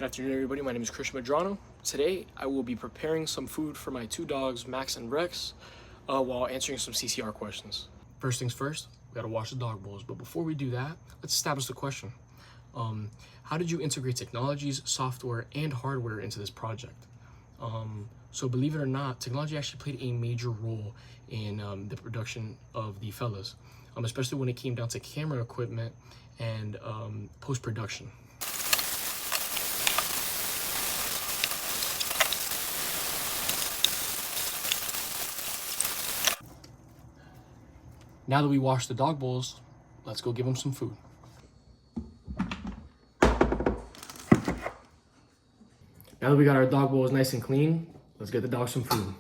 Good afternoon, everybody. My name is Christian Madrano. Today, I will be preparing some food for my two dogs, Max and Rex, while answering some CCR questions. First things first, we gotta wash the dog bowls. But before we do that, let's establish the question. How did you integrate technologies, software, and hardware into this project? So believe it or not, technology actually played a major role in the production of the fellas, especially when it came down to camera equipment and post-production. Now that we washed the dog bowls, let's go give them some food. Now that we got our dog bowls nice and clean, let's get the dog some food.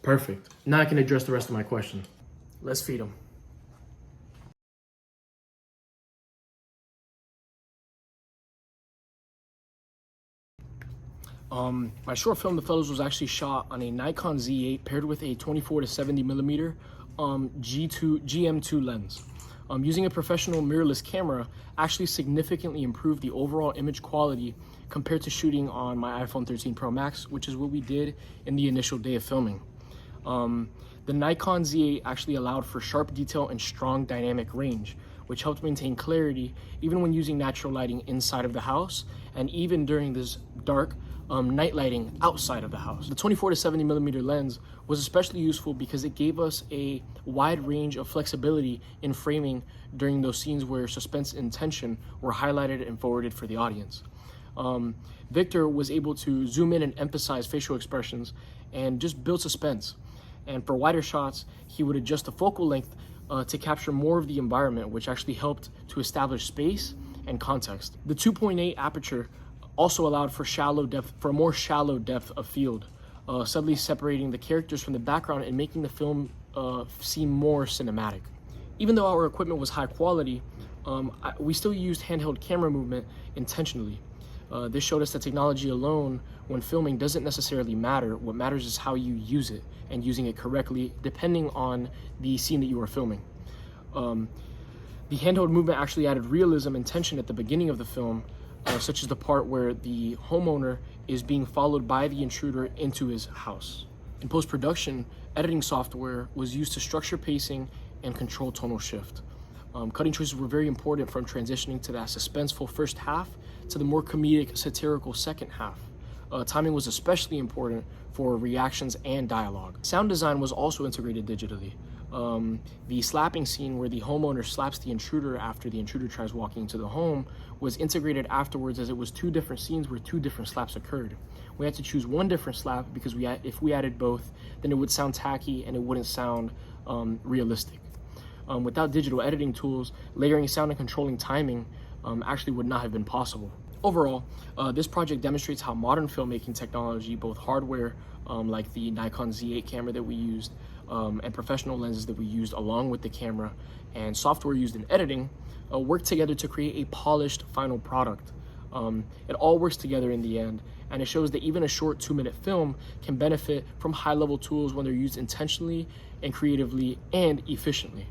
Perfect. Now I can address the rest of my question. Let's feed them. My short film, The Fellows, was actually shot on a Nikon Z8 paired with a 24 to 70 millimeter GM2 lens. Using a professional mirrorless camera actually significantly improved the overall image quality compared to shooting on my iPhone 13 Pro Max, which is what we did in the initial day of filming. The Nikon Z8 actually allowed for sharp detail and strong dynamic range, which helped maintain clarity even when using natural lighting inside of the house and even during this dark night lighting outside of the house. The 24 to 70 millimeter lens was especially useful because it gave us a wide range of flexibility in framing during those scenes where suspense and tension were highlighted and forwarded for the audience. Victor was able to zoom in and emphasize facial expressions and just build suspense. And for wider shots, he would adjust the focal length to capture more of the environment, which actually helped to establish space and context. The 2.8 aperture also allowed for a more shallow depth of field, subtly separating the characters from the background and making the film seem more cinematic. Even though our equipment was high quality, we still used handheld camera movement intentionally. This showed us that technology alone, when filming, doesn't necessarily matter. What matters is how you use it and using it correctly, depending on the scene that you are filming. The handheld movement actually added realism and tension at the beginning of the film, such as the part where the homeowner is being followed by the intruder into his house. In post-production, editing software was used to structure pacing and control tonal shift. Cutting choices were very important, from transitioning to that suspenseful first half to the more comedic, satirical second half. Timing was especially important for reactions and dialogue. Sound design was also integrated digitally. The slapping scene where the homeowner slaps the intruder after the intruder tries walking into the home was integrated afterwards, as it was two different scenes where two different slaps occurred. We had to choose one different slap because if we added both, then it would sound tacky and it wouldn't sound realistic. Without digital editing tools, layering sound and controlling timing actually would not have been possible. Overall, this project demonstrates how modern filmmaking technology, both hardware like the Nikon Z8 camera that we used, and professional lenses that we used along with the camera, and software used in editing, work together to create a polished final product. It all works together in the end, and it shows that even a short 2-minute film can benefit from high-level tools when they're used intentionally and creatively and efficiently.